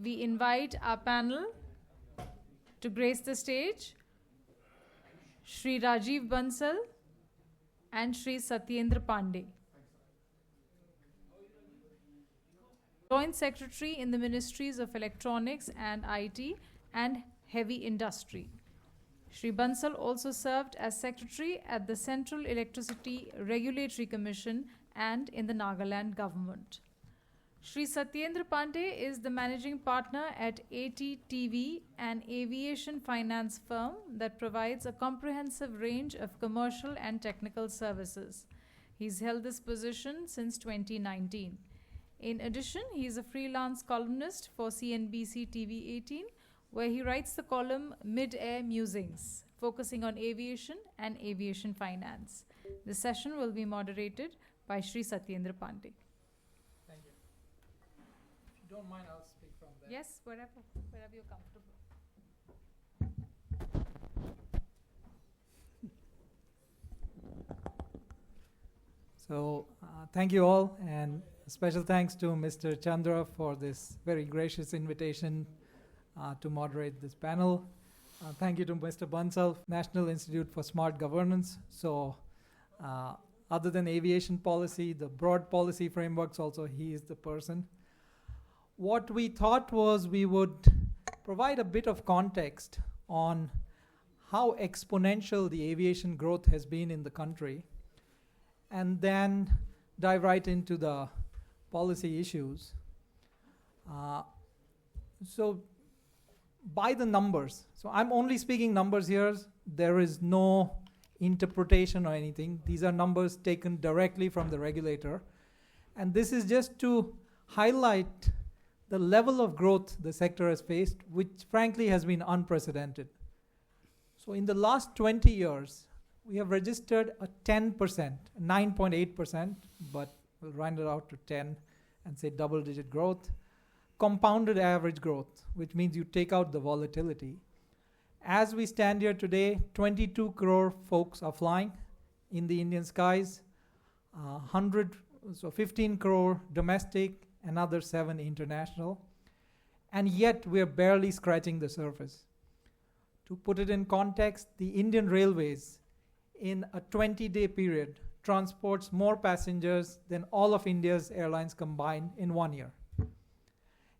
we invite our panel to grace the stage, Shri Rajiv Bansal and Shri Satyendra Pandey, Joint Secretary in the Ministries of Electronics and IT and Heavy Industry. Shri Bansal also served as Secretary at the Central Electricity Regulatory Commission and in the Nagaland government. Shri Satyendra Pandey is the managing partner at ATTV, an aviation finance firm that provides a comprehensive range of commercial and technical services. He's held this position since 2019. In addition, he is a freelance columnist for CNBC TV 18, where he writes the column Mid-Air Musings, focusing on aviation and aviation finance. The session will be moderated by Shri Satyendra Pandey. Thank you. If you don't mind, I'll speak from there. Yes, wherever you're comfortable. So, thank you all, and special thanks to Mr. Chandra for this very gracious invitation to moderate this panel. Thank you to Mr. Bansal, National Institute for Smart Governance. So, other than aviation policy, the broad policy frameworks also, he is the person. What we thought was we would provide a bit of context on how exponential the aviation growth has been in the country, and then dive right into the policy issues. So by the numbers, so I'm only speaking numbers here, there is no interpretation or anything. These are numbers taken directly from the regulator. And this is just to highlight the level of growth the sector has faced, which frankly has been unprecedented. So in the last 20 years, we have registered a 10%, 9.8%, but we'll round it out to 10 and say double-digit growth. Compounded average growth, which means you take out the volatility. As we stand here today, 22 crore folks are flying in the Indian skies, 15 crore domestic, another 7 international, and yet we're barely scratching the surface. To put it in context, the Indian Railways in a 20-day period transports more passengers than all of India's airlines combined in 1 year.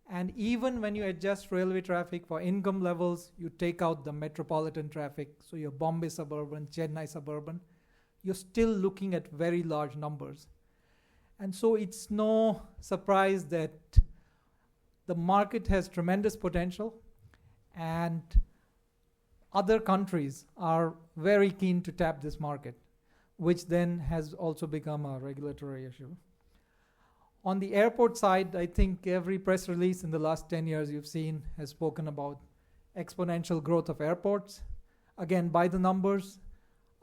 And even when you adjust railway traffic for income levels, you take out the metropolitan traffic, so your Bombay suburban, Chennai suburban, you're still looking at very large numbers. And so it's no surprise that the market has tremendous potential, and other countries are very keen to tap this market, which then has also become a regulatory issue. On the airport side, I think every press release in the last 10 years you've seen has spoken about exponential growth of airports. Again, by the numbers,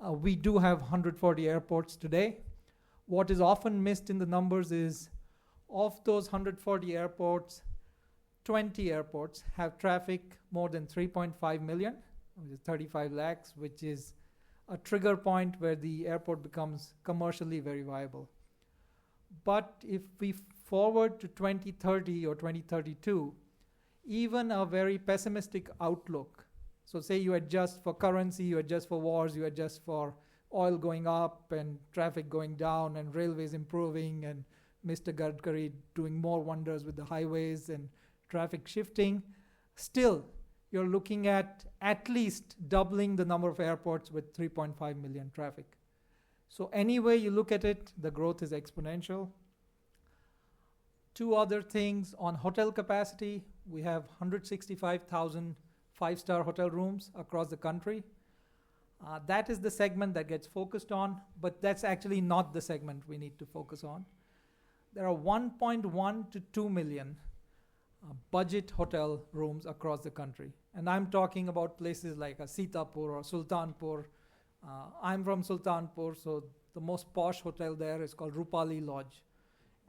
we do have 140 airports today. What is often missed in the numbers is, of those 140 airports, 20 airports have traffic more than 3.5 million, which is 35 lakhs, which is a trigger point where the airport becomes commercially very viable. But if we forward to 2030 or 2032, even a very pessimistic outlook, so say you adjust for currency, you adjust for wars, you adjust for oil going up and traffic going down and railways improving and Mr. Gadkari doing more wonders with the highways and traffic shifting, still you're looking at least doubling the number of airports with 3.5 million traffic. So any way you look at it, the growth is exponential. Two other things on hotel capacity. We have 165,000 five-star hotel rooms across the country. That is the segment that gets focused on, but that's actually not the segment we need to focus on. There are 1.1 to 2 million budget hotel rooms across the country. And I'm talking about places like Sitapur or Sultanpur. I'm from Sultanpur, so the most posh hotel there is called Rupali Lodge.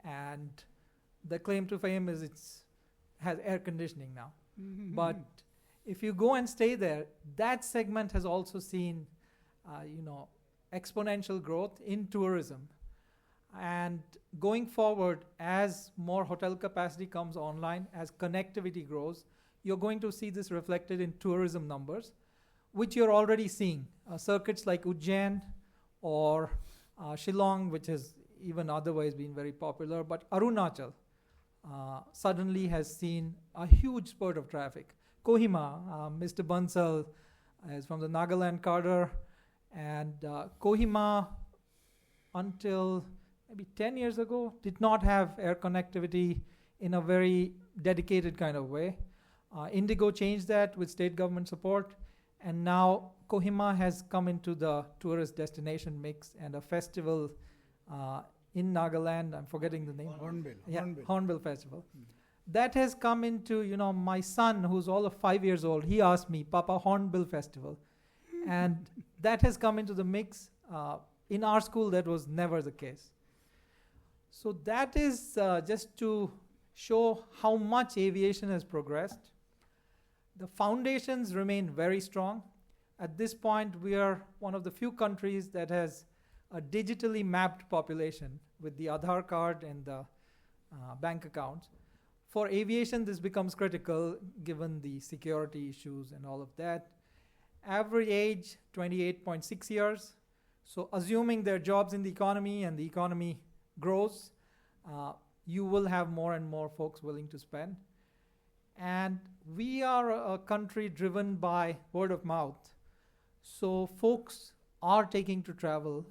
And the claim to fame is it has air conditioning now. But if you go and stay there, that segment has also seen exponential growth in tourism. And going forward, as more hotel capacity comes online, as connectivity grows, you're going to see this reflected in tourism numbers, which you're already seeing. Circuits like Ujjain or Shillong, which has even otherwise been very popular, but Arunachal suddenly has seen a huge spurt of traffic. Kohima, Mr. Bansal is from the Nagaland cadre, and Kohima, until maybe 10 years ago, did not have air connectivity in a very dedicated kind of way. Indigo changed that with state government support, and now Kohima has come into the tourist destination mix, and a festival in Nagaland, I'm forgetting the name. Hornbill. Yeah, Hornbill. Hornbill Festival. That has come into, my son, who's all of 5 years old, he asked me, Papa, Hornbill Festival. And that has come into the mix. In our school, that was never the case. So that is just to show how much aviation has progressed. The foundations remain very strong. At this point, we are one of the few countries that has a digitally mapped population with the Aadhaar card and the bank accounts. For aviation, this becomes critical given the security issues and all of that. Average age, 28.6 years. So assuming there are jobs in the economy and the economy grows, you will have more and more folks willing to spend. And we are a country driven by word of mouth. So folks are taking to travel.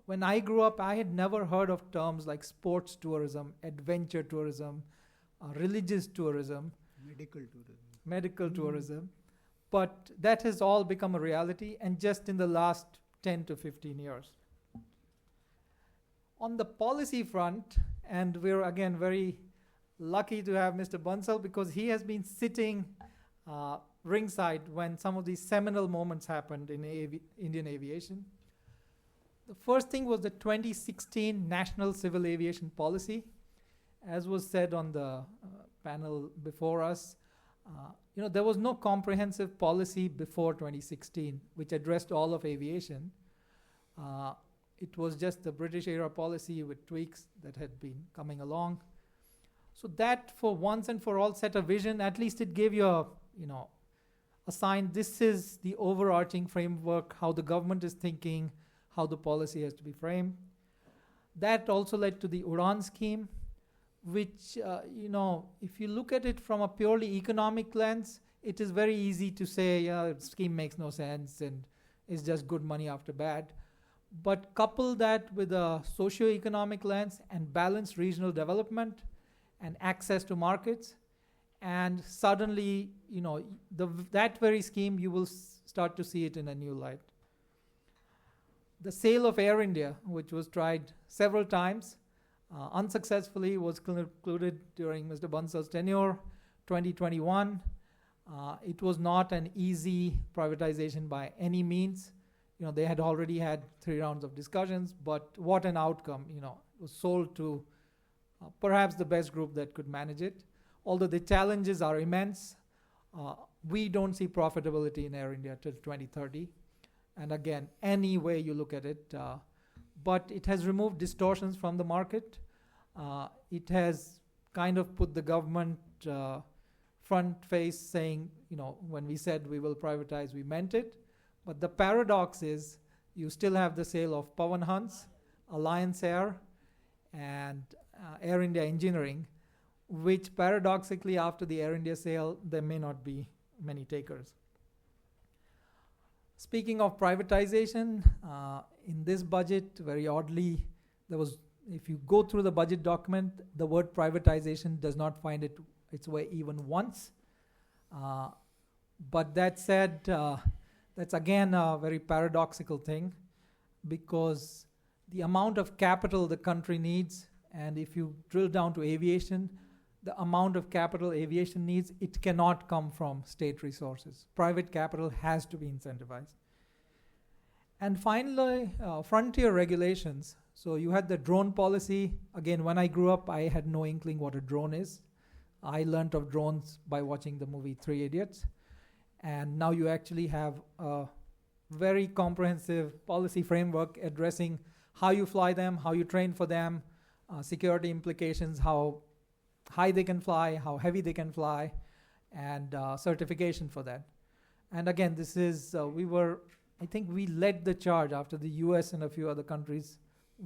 When I grew up, I had never heard of terms like sports tourism, adventure tourism, religious tourism, medical tourism. But that has all become a reality, and just in the last 10 to 15 years. On the policy front, and we're again very lucky to have Mr. Bansal because he has been sitting ringside when some of these seminal moments happened in Indian aviation. The first thing was the 2016 National Civil Aviation Policy. As was said on the panel before us, there was no comprehensive policy before 2016 which addressed all of aviation. It was just the British era policy with tweaks that had been coming along. So that, for once and for all, set a vision. At least it gave you a sign. This is the overarching framework, how the government is thinking, how the policy has to be framed. That also led to the UDAN scheme, which, if you look at it from a purely economic lens, it is very easy to say, the scheme makes no sense and it's just good money after bad. But couple that with a socio-economic lens and balanced regional development and access to markets, and suddenly, that very scheme, you will start to see it in a new light. The sale of Air India, which was tried several times, unsuccessfully, was concluded during Mr. Bansal's tenure, 2021. It was not an easy privatization by any means. They had already had 3 rounds of discussions, but what an outcome. It was sold to perhaps the best group that could manage it. Although the challenges are immense, we don't see profitability in Air India till 2030. And again, any way you look at it, but it has removed distortions from the market. It has kind of put the government front face saying, when we said we will privatize, we meant it. But the paradox is you still have the sale of Pawan Hans, Alliance Air, and Air India Engineering, which paradoxically after the Air India sale, there may not be many takers. Speaking of privatization, in this budget, very oddly, if you go through the budget document, the word privatization does not find its way even once. But that said, that's again a very paradoxical thing, because the amount of capital the country needs, and if you drill down to aviation, the amount of capital aviation needs, it cannot come from state resources. Private capital has to be incentivized. And finally, frontier regulations. So you had the drone policy. Again, when I grew up, I had no inkling what a drone is. I learned of drones by watching the movie 3 Idiots. And now you actually have a very comprehensive policy framework addressing how you fly them, how you train for them, security implications, how high they can fly, how heavy they can fly, and certification for that. And again, this is, I think we led the charge after the US and a few other countries.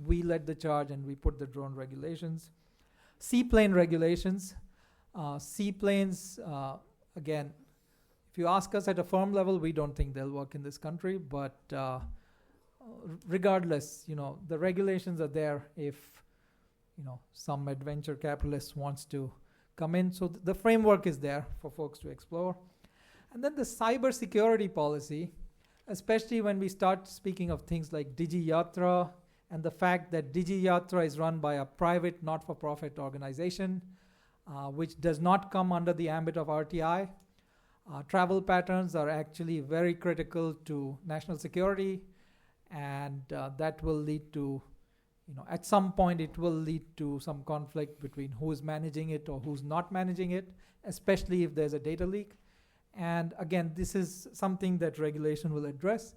We led the charge and we put the drone regulations. Seaplane regulations. Seaplanes, again, if you ask us at a firm level, we don't think they'll work in this country, but regardless, the regulations are there if, some adventure capitalist wants to come in. So the framework is there for folks to explore. And then the cyber security policy, especially when we start speaking of things like Digi Yatra and the fact that Digi Yatra is run by a private not-for-profit organization, which does not come under the ambit of RTI. Travel patterns are actually very critical to national security, and that will lead to, at some point it will lead to some conflict between who is managing it or who's not managing it, especially if there's a data leak. And again, this is something that regulation will address.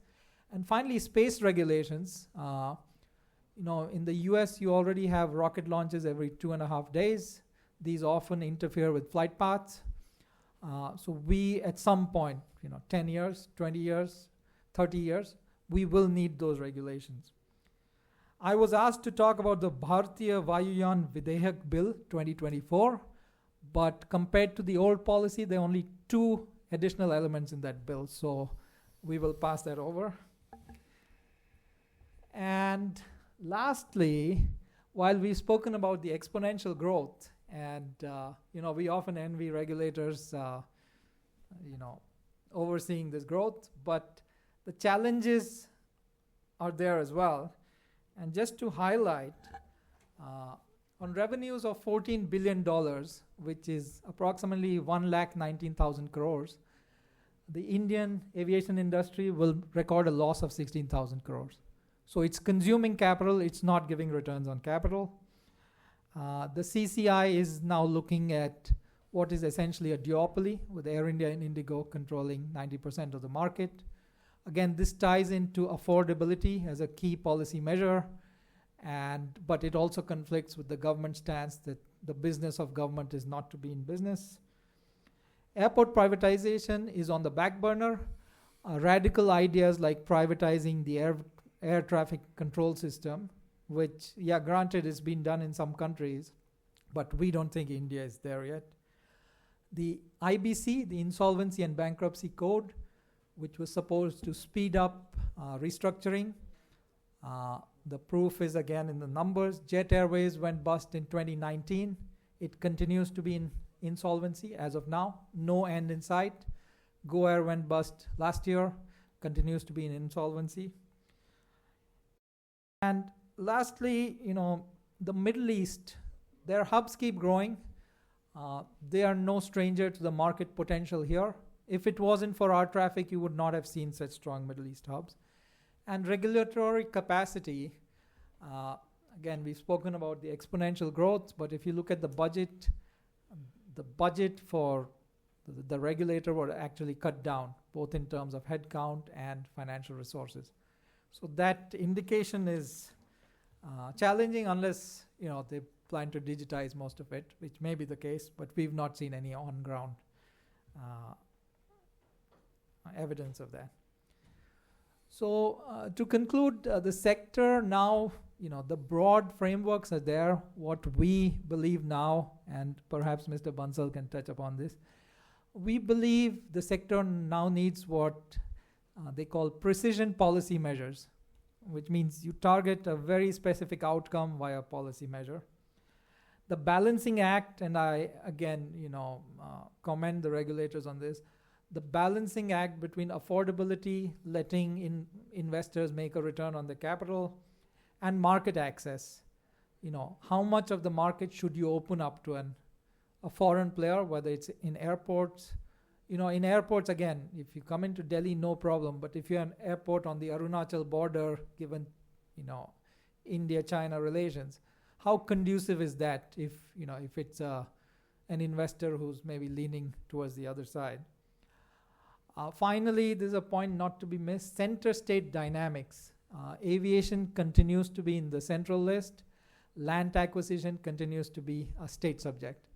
And finally, space regulations. In the US, you already have rocket launches every 2.5 days. These often interfere with flight paths. So we, at some point, 10 years, 20 years, 30 years, we will need those regulations. I was asked to talk about the Bharatiya Vayuyan Videyak Bill 2024, but compared to the old policy, there are only 2 additional elements in that bill, so we will pass that over. And lastly, while we've spoken about the exponential growth, and we often envy regulators, overseeing this growth, but the challenges are there as well. And just to highlight, on revenues of $14 billion, which is approximately 119,000 crores, the Indian aviation industry will record a loss of 16,000 crores. So it's consuming capital, it's not giving returns on capital. The CCI is now looking at what is essentially a duopoly, with Air India and Indigo controlling 90% of the market. Again, this ties into affordability as a key policy measure, but it also conflicts with the government stance that the business of government is not to be in business. Airport privatization is on the back burner. Radical ideas like privatizing the air traffic control system, which, granted, is being done in some countries, but we don't think India is there yet. The IBC, the Insolvency and Bankruptcy Code, which was supposed to speed up restructuring. The proof is again in the numbers. Jet Airways went bust in 2019. It continues to be in insolvency as of now. No end in sight. Go Air went bust last year, continues to be in insolvency. And lastly, the Middle East, their hubs keep growing. They are no stranger to the market potential here. If it wasn't for our traffic, you would not have seen such strong Middle East hubs. And regulatory capacity, again, we've spoken about the exponential growth, but if you look at the budget for the regulator would actually cut down, both in terms of headcount and financial resources. So that indication is challenging unless, they plan to digitize most of it, which may be the case, but we've not seen any on-ground evidence of that. So to conclude, the sector now, the broad frameworks are there. What we believe now, and perhaps Mr. Bansal can touch upon this, we believe the sector now needs what they call precision policy measures, which means you target a very specific outcome via policy measure. The balancing act, and I again, commend the regulators on this, the balancing act between affordability, letting investors make a return on the capital, and market access. How much of the market should you open up to a foreign player, whether it's in airports. In airports, again, if you come into Delhi, no problem. But if you're an airport on the Arunachal border, given, India-China relations, how conducive is that if it's an investor who's maybe leaning towards the other side? Finally, there's a point not to be missed, center state dynamics. Aviation continues to be in the central list. Land acquisition continues to be a state subject.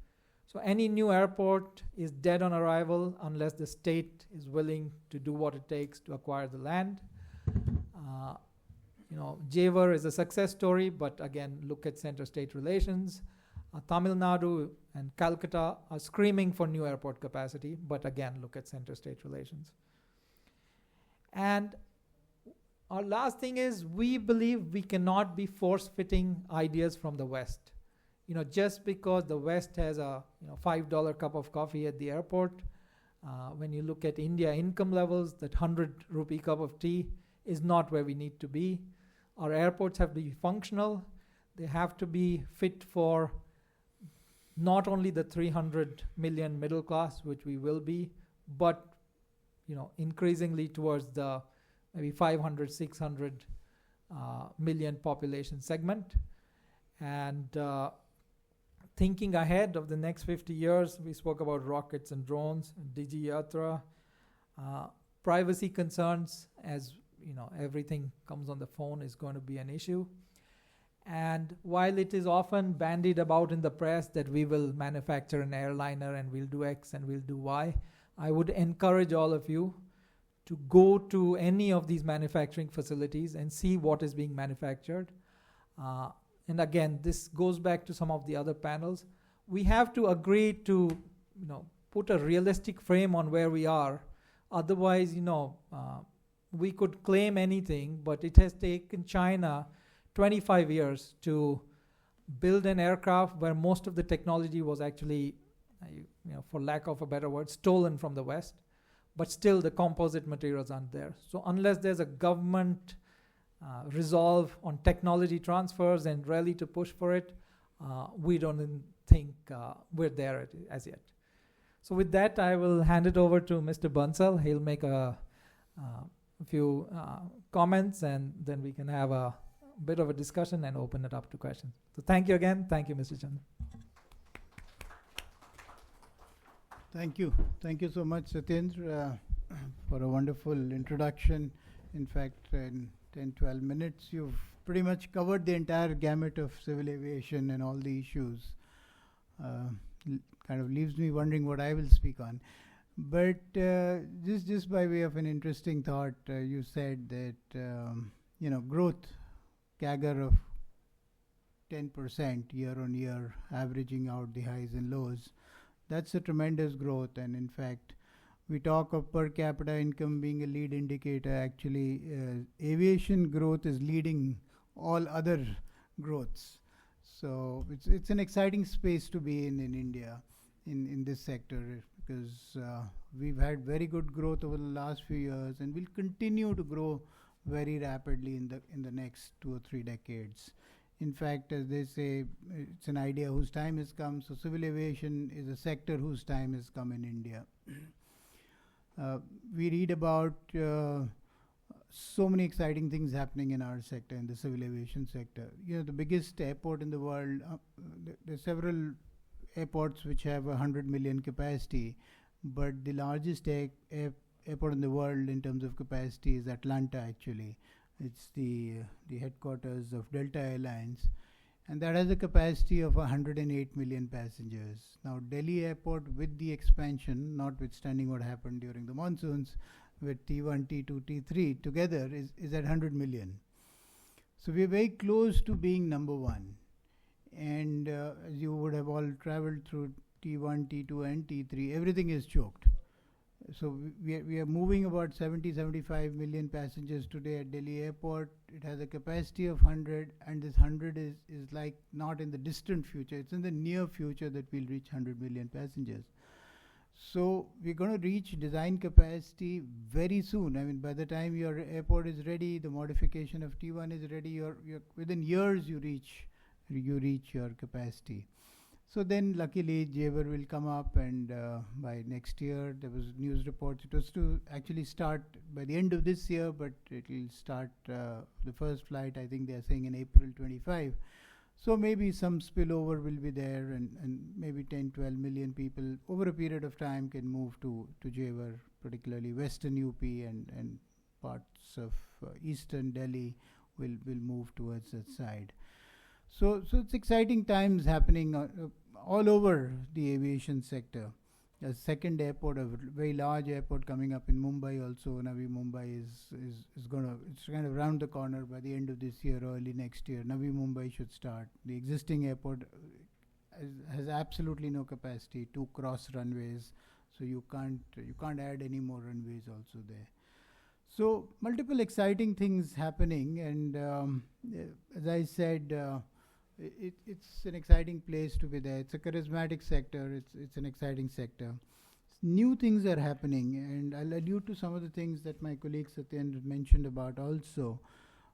So any new airport is dead on arrival unless the state is willing to do what it takes to acquire the land. Jewar is a success story, but again, look at center-state relations. Tamil Nadu and Calcutta are screaming for new airport capacity, but again, look at center-state relations. And our last thing is, we believe we cannot be force-fitting ideas from the West. Just because the West has a $5 cup of coffee at the airport, when you look at India income levels, that 100 rupee cup of tea is not where we need to be. Our airports have to be functional. They have to be fit for not only the 300 million middle class, which we will be, but increasingly towards the maybe 500, 600 million population segment. And thinking ahead of the next 50 years, we spoke about rockets and drones, Digi Yatra, privacy concerns, as everything comes on the phone, is going to be an issue. And while it is often bandied about in the press that we will manufacture an airliner and we'll do X and we'll do Y, I would encourage all of you to go to any of these manufacturing facilities and see what is being manufactured. And again, this goes back to some of the other panels. We have to agree to, put a realistic frame on where we are. Otherwise, we could claim anything, but it has taken China 25 years to build an aircraft where most of the technology was actually, for lack of a better word, stolen from the West. But still, the composite materials aren't there. So unless there's a government resolve on technology transfers and really to push for it, we don't think we're there as yet. So with that, I will hand it over to Mr. Bansal. He'll make a few comments, and then we can have a bit of a discussion and open it up to questions. So thank you again. Thank you, Mr. Chandra. Thank you. Thank you so much, Satyendra, for a wonderful introduction. In fact, in 10, 12 minutes, you've pretty much covered the entire gamut of civil aviation and all the issues. Kind of leaves me wondering what I will speak on. But just by way of an interesting thought, you said that, growth, CAGR of 10% year on year, averaging out the highs and lows, that's a tremendous growth. And in fact, we talk of per capita income being a lead indicator. Actually, aviation growth is leading all other growths. So it's an exciting space to be in India, in this sector, because we've had very good growth over the last few years, and will continue to grow very rapidly in the next 2 or 3 decades. In fact, as they say, it's an idea whose time has come. So civil aviation is a sector whose time has come in India. We read about so many exciting things happening in our sector, in the civil aviation sector. The biggest airport in the world, there are several airports which have 100 million capacity, but the largest airport in the world in terms of capacity is Atlanta, actually. It's the headquarters of Delta Airlines, and that has a capacity of 108 million passengers. Now, Delhi Airport, with the expansion, notwithstanding what happened during the monsoons, with T1, T2, T3 together is at 100 million. So we're very close to being number one. And as you would have all traveled through T1, T2, and T3, everything is choked. So we are moving about 75 million passengers today at Delhi Airport. It has a capacity of 100, and this 100 is like not in the distant future. It's in the near future that we'll reach 100 million passengers. So we're going to reach design capacity very soon. I mean, by the time your airport is ready, the modification of T1 is ready, you're within years you reach your capacity. So then luckily Jewar will come up, and by next year there was news reports. It was to actually start by the end of this year, but it will start the first flight, I think they are saying in April 25. So maybe some spillover will be there, and maybe 10, 12 million people over a period of time can move to Jewar, particularly Western UP and parts of eastern Delhi will move towards that side. So it's exciting times happening all over the aviation sector. A second airport, a very large airport coming up in Mumbai also. Navi Mumbai is gonna, it's kind of around the corner by the end of this year, early next year. Navi Mumbai should start. The existing airport has absolutely no capacity, 2 cross runways, so you can't add any more runways also there. So multiple exciting things happening, and as I said, it's an exciting place to be there. It's a charismatic sector. It's an exciting sector. New things are happening, and I'll allude to some of the things that my colleague Satyendra mentioned about also.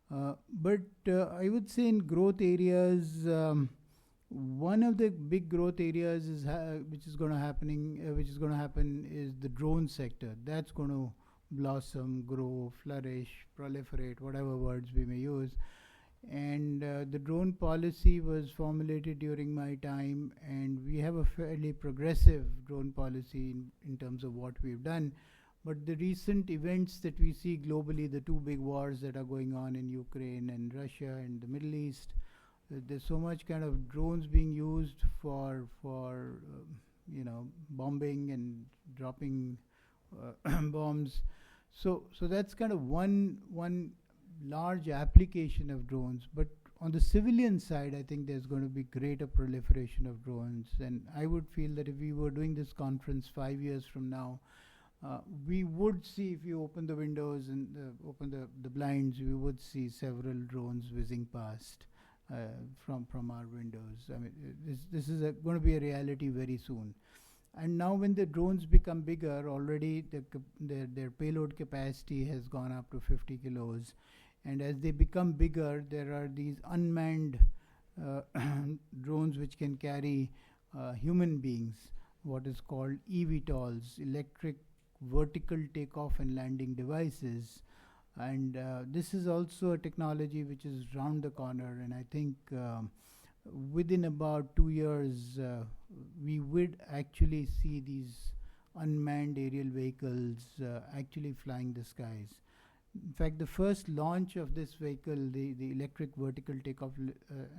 But I would say in growth areas, one of the big growth areas is which is going to happen is the drone sector. That's going to blossom, grow, flourish, proliferate, whatever words we may use. And the drone policy was formulated during my time, and we have a fairly progressive drone policy in terms of what we've done. But the recent events that we see globally, the 2 big wars that are going on in Ukraine and Russia and the Middle East, there's so much kind of drones being used for bombing and dropping bombs. So that's kind of one large application of drones. But on the civilian side, I think there's going to be greater proliferation of drones. And I would feel that if we were doing this conference 5 years from now, we would see, if you open the windows and open the blinds, we would see several drones whizzing past from our windows. I mean, this is going to be a reality very soon. And now when the drones become bigger, already their payload capacity has gone up to 50 kilos. And as they become bigger, there are these unmanned drones which can carry human beings, what is called eVTOLs, electric vertical takeoff and landing devices. And this is also a technology which is round the corner, and I think within about 2 years we would actually see these unmanned aerial vehicles actually flying the skies. In fact, the first launch of this vehicle, the electric vertical takeoff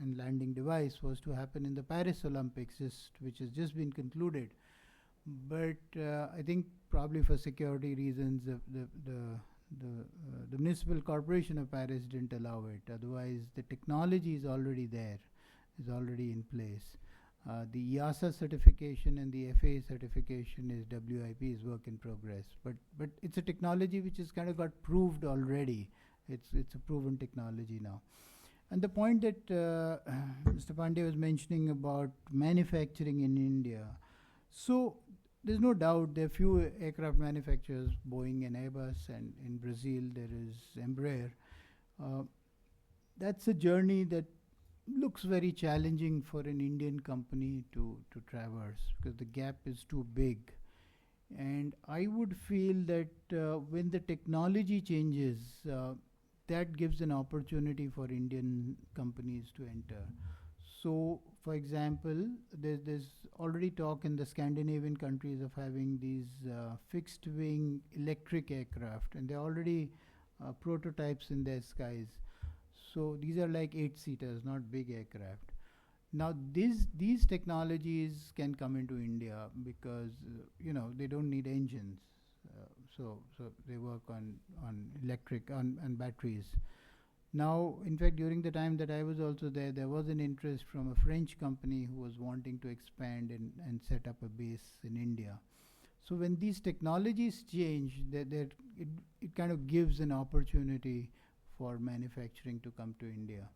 and landing device, was to happen in the Paris Olympics, which has just been concluded. But I think probably for security reasons, the municipal corporation of Paris didn't allow it. Otherwise, the technology is already there, is already in place. The EASA certification and the FAA certification is WIP, is work in progress. But it's a technology which has kind of got proved already. It's a proven technology now. And the point that Mr. Pandey was mentioning about manufacturing in India. So there's no doubt there are few aircraft manufacturers, Boeing and Airbus, and in Brazil there is Embraer. That's a journey that looks very challenging for an Indian company to traverse, because the gap is too big. And I would feel that when the technology changes, that gives an opportunity for Indian companies to enter. So, for example, there's already talk in the Scandinavian countries of having these fixed wing electric aircraft, and there are already prototypes in their skies. So these are like 8-seaters, not big aircraft. Now these technologies can come into India because they don't need engines, so they work on electric and batteries. Now, in fact, during the time that I was also there was an interest from a French company who was wanting to expand and set up a base in India. So when these technologies change, it kind of gives an opportunity for manufacturing to come to India.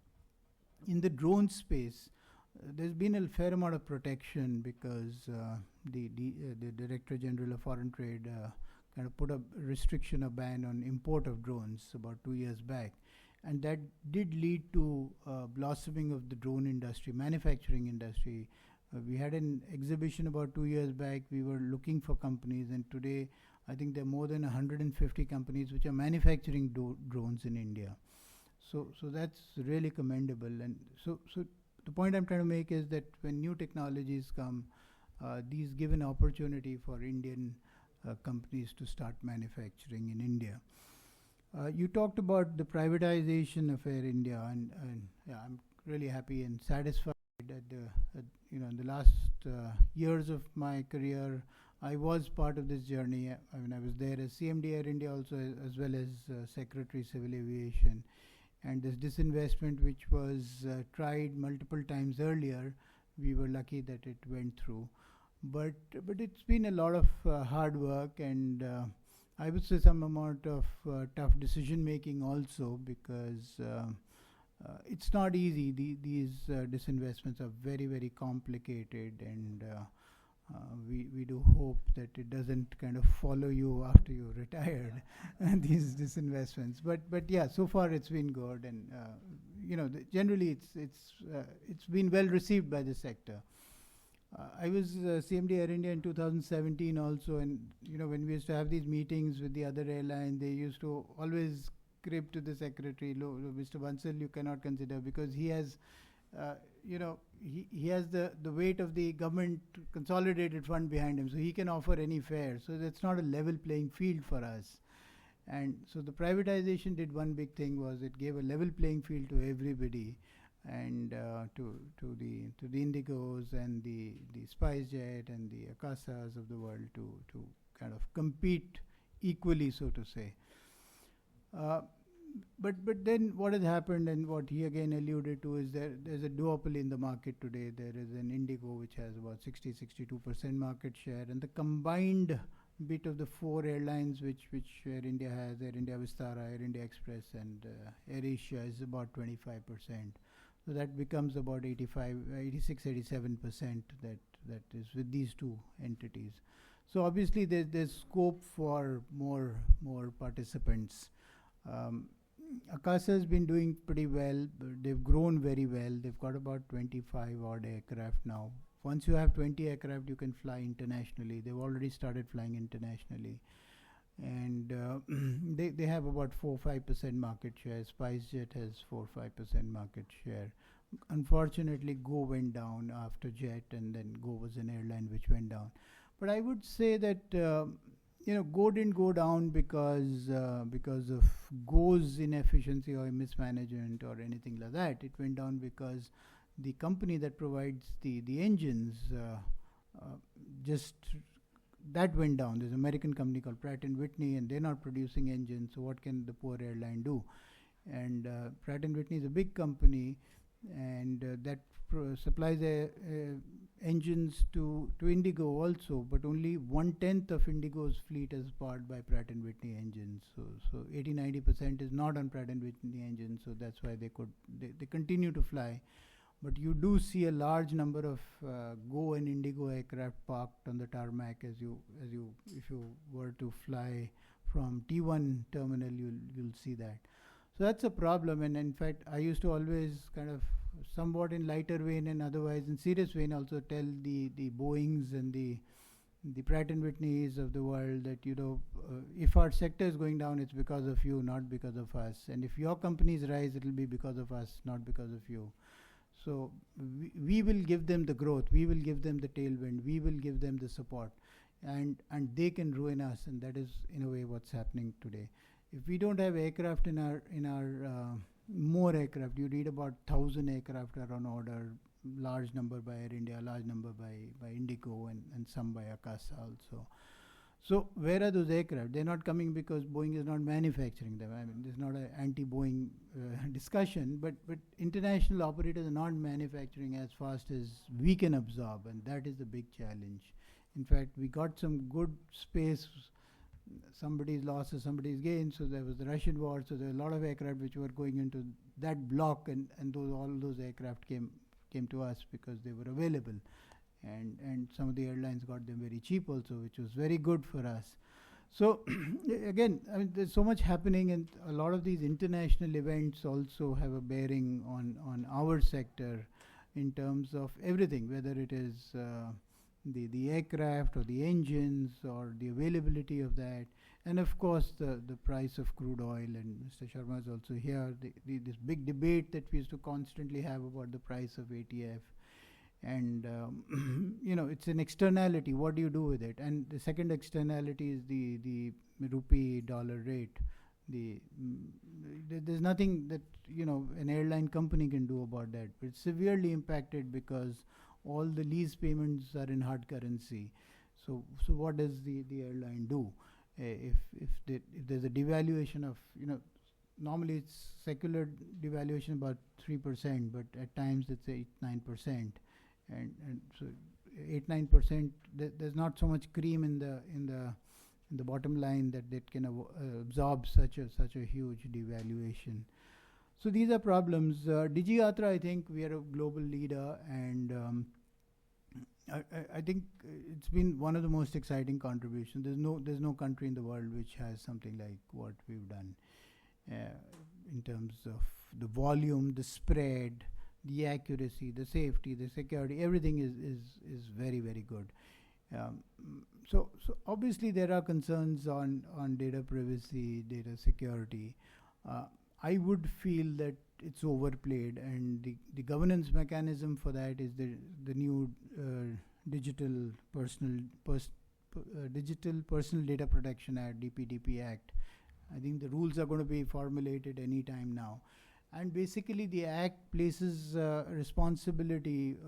In the drone space, there's been a fair amount of protection because the Director General of Foreign Trade kind of put a restriction, a ban on import of drones about 2 years back. And that did lead to blossoming of the drone industry, manufacturing industry. We had an exhibition about 2 years back. We were looking for companies, and today I think there are more than 150 companies which are manufacturing drones in India. So that's really commendable. And so the point I'm trying to make is that when new technologies come, these give an opportunity for Indian companies to start manufacturing in India. You talked about the privatization of Air India, and yeah, I'm really happy and satisfied that in the last years of my career, I was part of this journey. I mean, I was there as CMD Air India also, as well as Secretary Civil Aviation. And this disinvestment, which was tried multiple times earlier, we were lucky that it went through. But it's been a lot of hard work, and I would say some amount of tough decision making also, because it's not easy. These disinvestments are very, very complicated, and we do hope that it doesn't kind of follow you after you're retired, these disinvestments. But yeah, so far it's been good, and generally it's been well received by the sector. I was CMD Air India in 2017 also, and when we used to have these meetings with the other airline, they used to always crib to the secretary, Mr. Bansal, you cannot consider, because he has he has the weight of the government consolidated fund behind him, so he can offer any fare. So that's not a level playing field for us. And so the privatization did one big thing, was it gave a level playing field to everybody, and to the Indigos and the SpiceJet and the Akasas of the world to kind of compete equally, so to say. But then what has happened, and what he again alluded to, is there's a duopoly in the market today. There is an Indigo which has about 62% market share, and the combined bit of the four airlines which Air India has, Air India Vistara, Air India Express, and Air Asia, is about 25%. So that becomes about 86-87% that is with these two entities. So obviously there's scope for more participants. Akasa has been doing pretty well. They've grown very well. They've got about 25 odd aircraft now. Once you have 20 aircraft, you can fly internationally. They've already started flying internationally. And they have about 4-5% market share. SpiceJet has 4-5% market share. Unfortunately, Go went down after Jet, and then Go was an airline which went down. But I would say that Go didn't go down because of Go's inefficiency or mismanagement or anything like that. It went down because the company that provides the engines just that went down. There's an American company called Pratt & Whitney, and they're not producing engines, so what can the poor airline do? And Pratt & Whitney is a big company, and that supplies engines to Indigo also, but only 1/10 of Indigo's fleet is powered by Pratt & Whitney engines. So 80-90% is not on Pratt & Whitney engines, so that's why they continue to fly. But you do see a large number of Go and Indigo aircraft parked on the tarmac if you were to fly from T1 terminal, you'll see that. So that's a problem, and in fact, I used to always kind of somewhat in lighter vein and otherwise in serious vein also tell the Boeings and the Pratt & Whitneys of the world that if our sector is going down, it's because of you, not because of us. And if your companies rise, it'll be because of us, not because of you. So we will give them the growth, we will give them the tailwind, we will give them the support, and they can ruin us, and that is in a way what's happening today. If we don't have aircraft in our more aircraft, you read about 1,000 aircraft are on order, large number by Air India, large number by Indigo, and some by Akasa also. So where are those aircraft? They're not coming because Boeing is not manufacturing them. I mean, there's not an anti-Boeing discussion, but international operators are not manufacturing as fast as we can absorb, and that is the big challenge. In fact, we got some good space. Somebody's loss or somebody's gain. So there was the Russian war. So there were a lot of aircraft which were going into that block, and all those aircraft came to us because they were available. And some of the airlines got them very cheap also, which was very good for us. So again, I mean, there's so much happening, and a lot of these international events also have a bearing on our sector in terms of everything, whether it is the aircraft or the engines or the availability of that, and of course the price of crude oil. And Mr. Sharma is also here. This big debate that we used to constantly have about the price of ATF. And it's an externality. What do you do with it? And the second externality is the rupee dollar rate. There's nothing that an airline company can do about that. But it's severely impacted because all the lease payments are in hard currency. So what does the airline do? If there's a devaluation of, normally it's secular devaluation about 3%, but at times it's 8-9%, and so 8-9%, there's not so much cream in the bottom line that can absorb such a huge devaluation. So these are problems. DigiYatra, I think we are a global leader, and I think it's been one of the most exciting contributions. There's no country in the world which has something like what we've done in terms of the volume, the spread, the accuracy, the safety, the security. Everything is very, very good. So obviously there are concerns on data privacy, data security. I would feel that it's overplayed, and the governance mechanism for that is the new Digital Personal Data Protection Act, DPDP Act. I think the rules are going to be formulated any time now. And basically the act places responsibility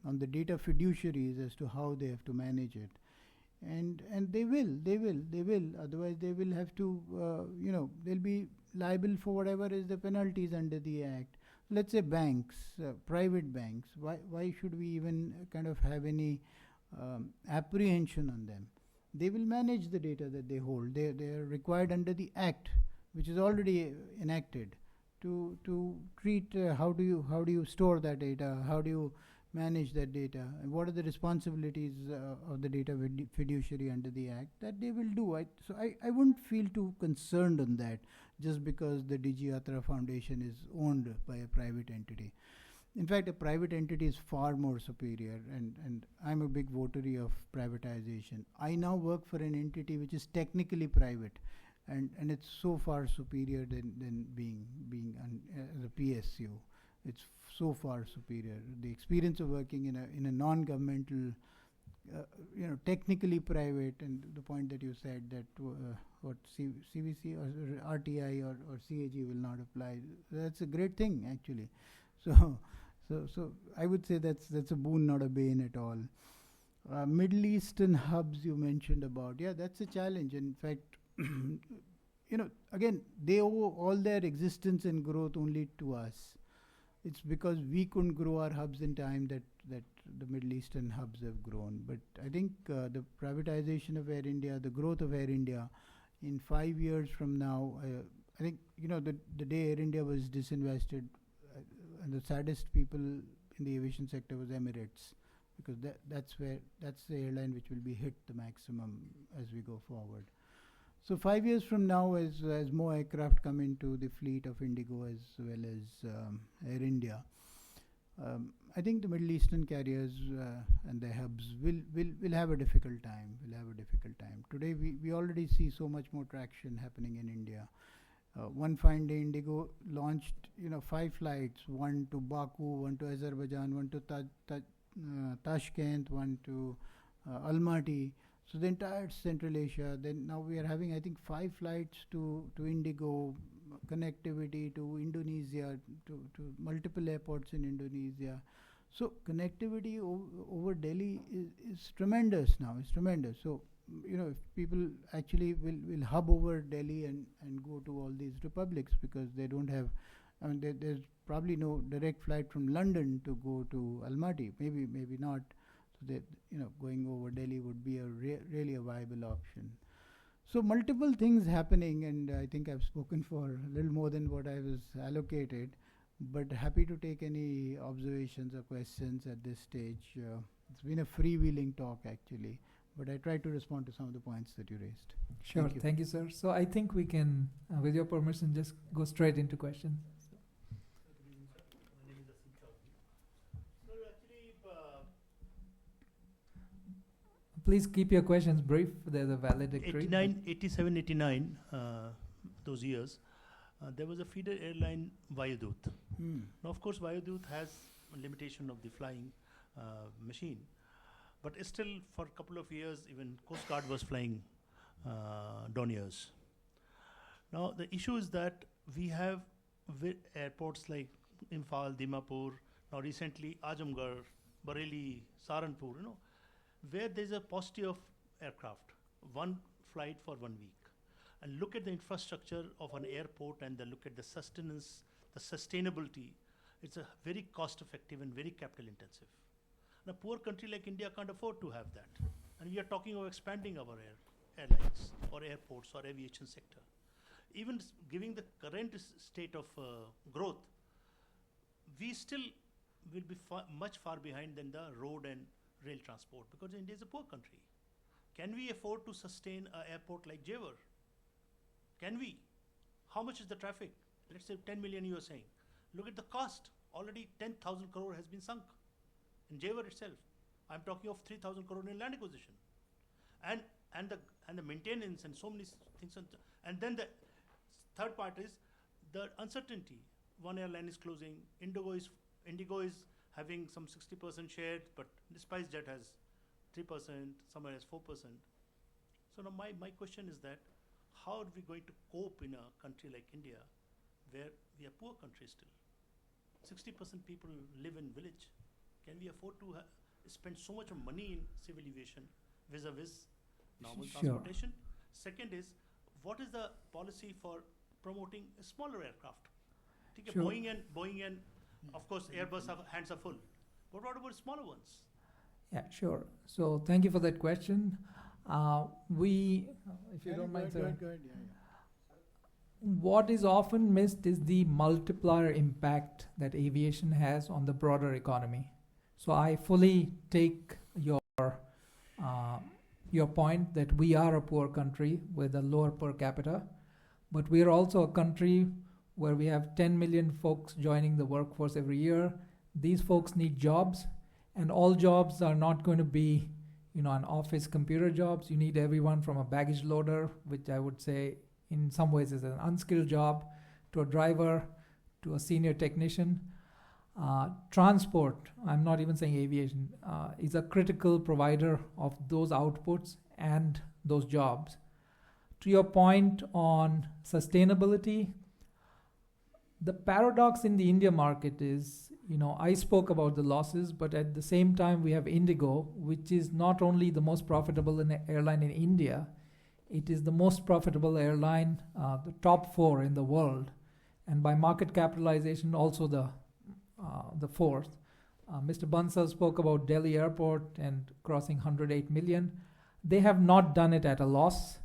on the data fiduciaries as to how they have to manage it. And they will. Otherwise they will have to, they'll be liable for whatever is the penalties under the act. Let's say banks, private banks, why should we even kind of have any apprehension on them? They will manage the data that they hold. They are required under the act, which is already enacted, to treat how do you store that data, how do you manage that data, and what are the responsibilities of the data fiduciary under the act that they will do. So I wouldn't feel too concerned on that just because the DigiYatra Foundation is owned by a private entity. In fact, a private entity is far more superior, and I'm a big votary of privatization. I now work for an entity which is technically private, and it's so far superior than being as a PSU. It's so far superior. The experience of working in a non-governmental, technically private, and the point that you said that what CVC or RTI or CAG will not apply, that's a great thing actually. So I would say that's a boon, not a bane at all. Middle Eastern hubs you mentioned about, that's a challenge. In fact, again, they owe all their existence and growth only to us. It's because we couldn't grow our hubs in time that the Middle Eastern hubs have grown. But I think the privatization of Air India, the growth of Air India, in 5 years from now, I think, the day Air India was disinvested, and the saddest people in the aviation sector was Emirates, because that's the airline which will be hit the maximum as we go forward. So 5 years from now, as more aircraft come into the fleet of Indigo as well as Air India, I think the Middle Eastern carriers and their hubs will have a difficult time. Today we already see so much more traction happening in India. One fine day, Indigo launched 5 flights: one to Baku, one to Azerbaijan, one to Tashkent, one to Almaty. So the entire Central Asia. Then now we are having, I think, 5 flights to Indigo, connectivity to Indonesia, to multiple airports in Indonesia. So connectivity over Delhi is tremendous now. It's tremendous. So if people actually will hub over Delhi and go to all these republics, because they don't have, there's probably no direct flight from London to go to Almaty. Maybe not. So that going over Delhi would be really a viable option. So multiple things happening, and I think I've spoken for a little more than what I was allocated, but happy to take any observations or questions at this stage. It's been a freewheeling talk actually, but I tried to respond to some of the points that you raised. Sure, thank you, sir. So I think we can, with your permission, just go straight into questions. Please keep your questions brief. There's a valedictory. 87, 89, those years, there was a feeder airline, Vayudut. Now, of course, Vayudut has a limitation of the flying machine, but still, for a couple of years, even Coast Guard was flying Dorniers. Now, the issue is that we have airports like Imphal, Dimapur, now recently Ajamgarh, Bareilly, Saharanpur, where there's a paucity of aircraft, one flight for 1 week. And look at the infrastructure of an airport and look at the sustenance, the sustainability. It's a very cost effective and very capital intensive. And a poor country like India can't afford to have that. And we are talking of expanding our airlines or airports or aviation sector. Even giving the current state of growth, we still will be much far behind than the road and rail transport, because India is a poor country. Can we afford to sustain an airport like Jewar? Can we? How much is the traffic? Let's say 10 million you are saying. Look at the cost. Already 10,000 crore has been sunk in Jewar itself. I'm talking of 3,000 crore in land acquisition. And the maintenance and so many things. And then the third part is the uncertainty. One airline is closing. Indigo is having some 60% share, but SpiceJet has 3%, somewhere has 4%. So now my question is that, how are we going to cope in a country like India, where we are a poor country still? 60% people live in village. Can we afford to spend so much of money in civil aviation vis-a-vis normal transportation? Second is, what is the policy for promoting a smaller aircraft? Sure. Boeing and of course Airbus hands are full. But what about smaller ones? Yeah, sure. So thank you for that question. If you don't mind, sir. Go ahead. What is often missed is the multiplier impact that aviation has on the broader economy. So I fully take your point that we are a poor country with a lower per capita, but we are also a country where we have 10 million folks joining the workforce every year. These folks need jobs, and all jobs are not going to be, an office computer jobs. You need everyone from a baggage loader, which I would say in some ways is an unskilled job, to a driver, to a senior technician. Transport, I'm not even saying aviation, is a critical provider of those outputs and those jobs. To your point on sustainability, the paradox in the India market is, I spoke about the losses, but at the same time we have Indigo, which is not only the most profitable airline in India, it is the most profitable airline, the top 4 in the world, and by market capitalization also the fourth. Mr. Bansal spoke about Delhi Airport and crossing 108 million. They have not done it at a loss.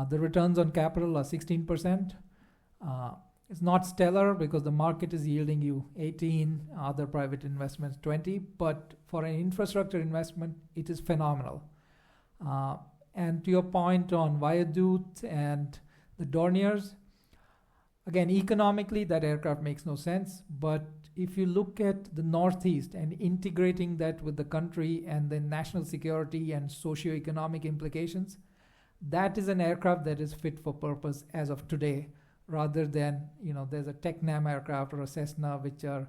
The returns on capital are 16%. It's not stellar because the market is yielding you 18, other private investments 20, but for an infrastructure investment, it is phenomenal. And to your point on Viaduct and the Dorniers, again, economically, that aircraft makes no sense, but if you look at the Northeast and integrating that with the country and the national security and socio-economic implications, that is an aircraft that is fit for purpose as of today, rather than, there's a Tecnam aircraft or a Cessna, which are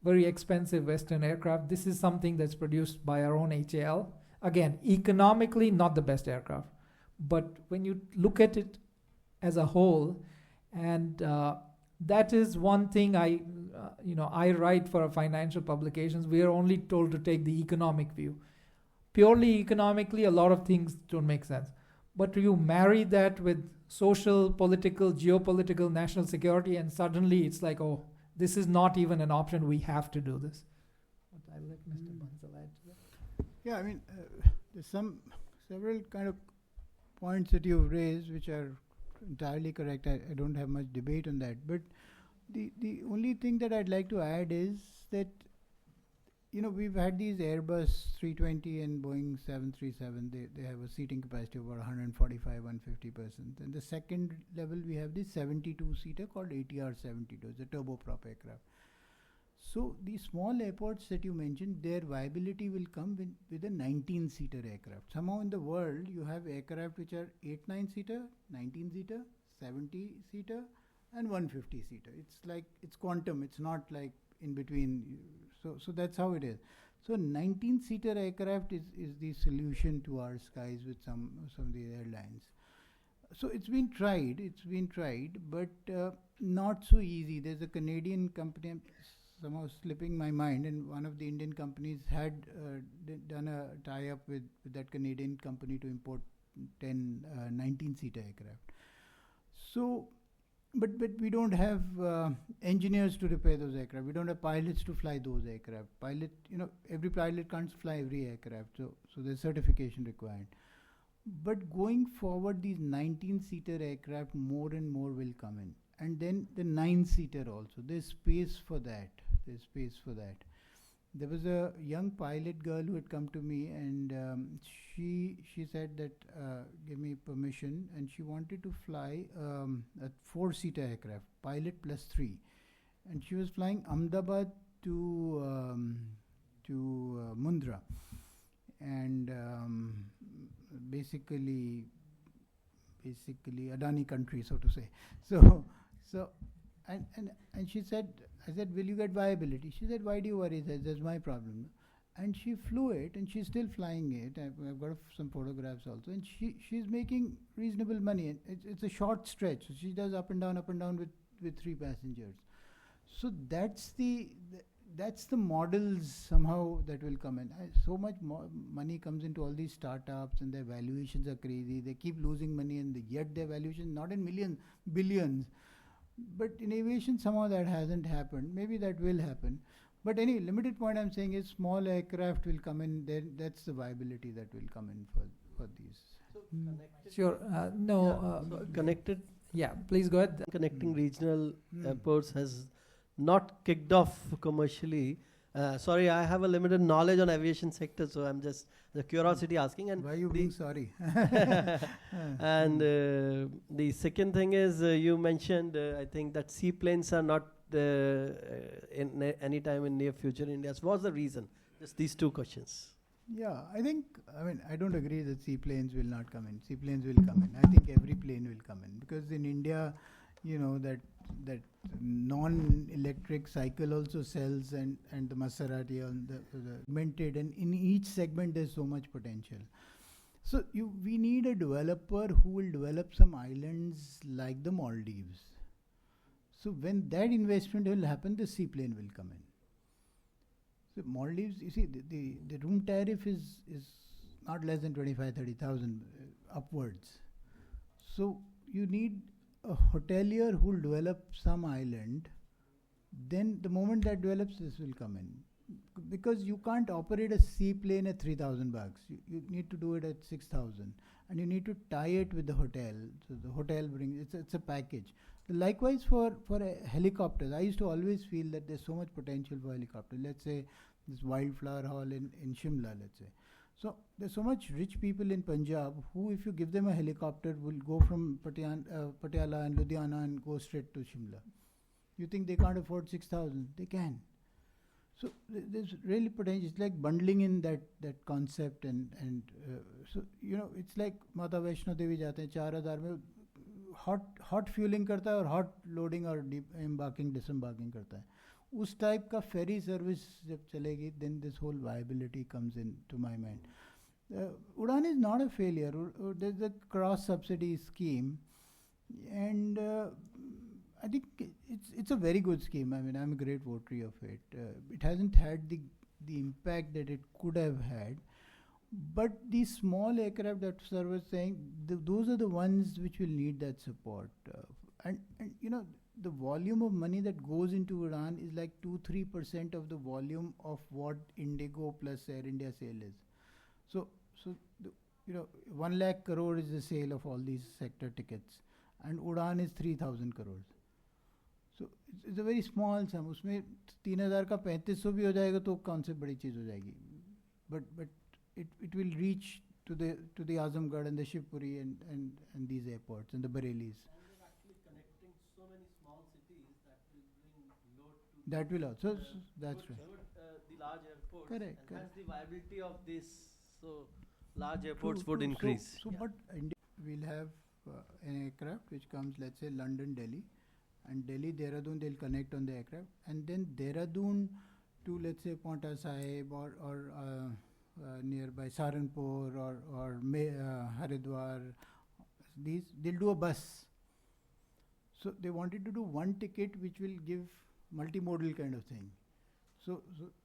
very expensive Western aircraft. This is something that's produced by our own HAL. Again, economically, not the best aircraft. But when you look at it as a whole, and that is one thing I write for our financial publications. We are only told to take the economic view. Purely economically, a lot of things don't make sense. But you marry that with social, political, geopolitical, national security, and suddenly it's like, oh, this is not even an option. We have to do this. But I'll let Mr. Bansal add to that. Yeah, there's several kind of points that you've raised which are entirely correct. I don't have much debate on that. But the only thing that I'd like to add is that, we've had these Airbus 320 and Boeing 737. They have a seating capacity of about 145-150%. And the second level, we have this 72-seater called ATR 72. It's a turboprop aircraft. So these small airports that you mentioned, their viability will come with a 19-seater aircraft. Somehow in the world, you have aircraft which are 8-9-seater, 19-seater, 70-seater, and 150-seater. It's quantum. It's not like in between. So that's how it is. So 19-seater aircraft is the solution to our skies with some of the airlines. So it's been tried, but not so easy. There's a Canadian company, I'm somehow slipping my mind, and one of the Indian companies had done a tie-up with that Canadian company to import 10 19-seater aircraft. So, but we don't have engineers to repair those aircraft. We don't have pilots to fly those aircraft. Every pilot can't fly every aircraft, so there's certification required. But going forward, these 19-seater aircraft more and more will come in. And then the 9-seater also. There's space for that. There was a young pilot girl who had come to me, and she said that give me permission, and she wanted to fly a 4-seater aircraft, pilot plus 3. And she was flying Ahmedabad to Mundra. And basically Adani country, so to say. And she said, I said, will you get viability? She said, why do you worry? That's my problem. And she flew it, and she's still flying it. I've got some photographs also. And she's making reasonable money. And it's a short stretch. So she does up and down with 3 passengers. So that's the models somehow that will come in. So much money comes into all these startups, and their valuations are crazy. They keep losing money, and yet their valuation not in millions, billions. But in aviation, somehow that hasn't happened. Maybe that will happen. But any limited point I'm saying is small aircraft will come in. Then that's the viability that will come in for these. So connected. Sure. So connected. Yeah, please go ahead. Connecting regional airports has not kicked off commercially. Sorry, I have a limited knowledge on aviation sector, so I'm just the curiosity asking. And why are you being sorry? And the second thing is you mentioned I think that seaplanes are not in any time in near future in India. So what's the reason? Just these 2 questions. Yeah, I don't agree that seaplanes will not come in. Seaplanes will come in. I think every plane will come in, because in India, that non-electric cycle also sells, and the Maserati and the segmented, and in each segment there's so much potential. So we need a developer who will develop some islands like the Maldives. So when that investment will happen, the seaplane will come in. So Maldives, you see, the room tariff is not less than 25,000-30,000 upwards. So you need a hotelier who will develop some island. Then the moment that develops, this will come in. Because you can't operate a seaplane at $3,000. You need to do it at 6,000, and you need to tie it with the hotel. So the hotel brings it's a package. Likewise for helicopters, I used to always feel that there's so much potential for helicopters. Let's say this Wildflower Hall in Shimla, let's say. So there's so much rich people in Punjab who, if you give them a helicopter, will go from Patiala and Ludhiana and go straight to Shimla. You think they can't afford 6,000? They can. So there's really potential. It's like bundling in that concept, and so it's like Mata Vaishno Devi जाते हैं 4,000 में hot fueling करता है और hot loading और embarking disembarking करता है. उस type का ferry service जब चलेगी, then this whole viability comes in to my mind. Udan is not a failure. There's a cross subsidy scheme, and I think it's a very good scheme. I'm a great votary of it. It hasn't had the impact that it could have had, but these small aircraft that sir was saying, those are the ones which will need that support. And the volume of money that goes into Udan is like 2-3% of the volume of what Indigo plus Air India sale is. So 1 lakh crore is the sale of all these sector tickets, and Udan is 3,000 crores. So it's a very small sum. उसमें 3,000 का 3,500 भी हो जाएगा तो कौन से बड़ी चीज़ हो जाएगी? But it will reach to the Azamgarh and the Shivpuri and these airports and the Bareillis. And we're actually connecting so many small cities that will bring load to. That will also. That's right. The large airports. Correct. And hence the viability of this. So large airports would increase. So but India will have an aircraft which comes, let's say, London, Delhi. And Delhi, Dehradun, they'll connect on the aircraft. And then Dehradun to, let's say, Paonta Sahib or nearby Saharanpur or Haridwar, they'll do a bus. So they wanted to do one ticket which will give multimodal kind of thing. So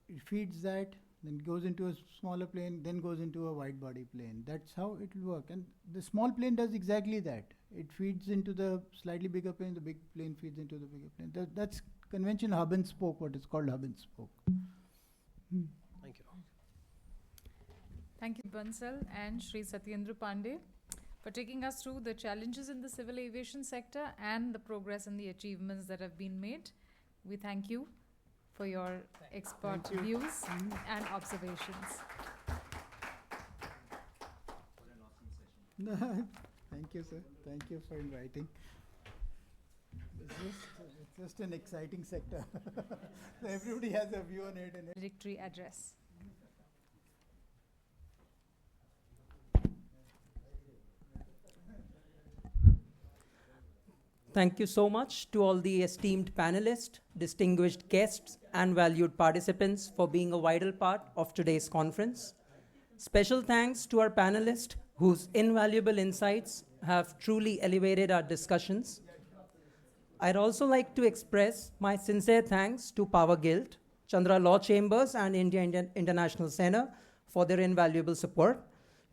it feeds that, then goes into a smaller plane, then goes into a wide body plane. That's how it will work. And the small plane does exactly that. It feeds into the slightly bigger plane, the big plane feeds into the bigger plane. That's convention hub and spoke, what is called hub and spoke. Thank you. Thank you, Bansal and Shri Satyendra Pandey, for taking us through the challenges in the civil aviation sector and the progress and the achievements that have been made. We thank you for your expert views and observations. Thank you, sir. Thank you for inviting. It's just an exciting sector. So everybody has a view on it. And Valedictory address. Thank you so much to all the esteemed panelists, distinguished guests, and valued participants for being a vital part of today's conference. Special thanks to our panelists whose invaluable insights have truly elevated our discussions. I'd also like to express my sincere thanks to Power Guild, Chandra Law Chambers, and Indian International Center for their invaluable support.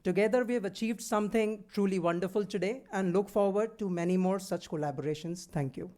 Together, we have achieved something truly wonderful today and look forward to many more such collaborations. Thank you.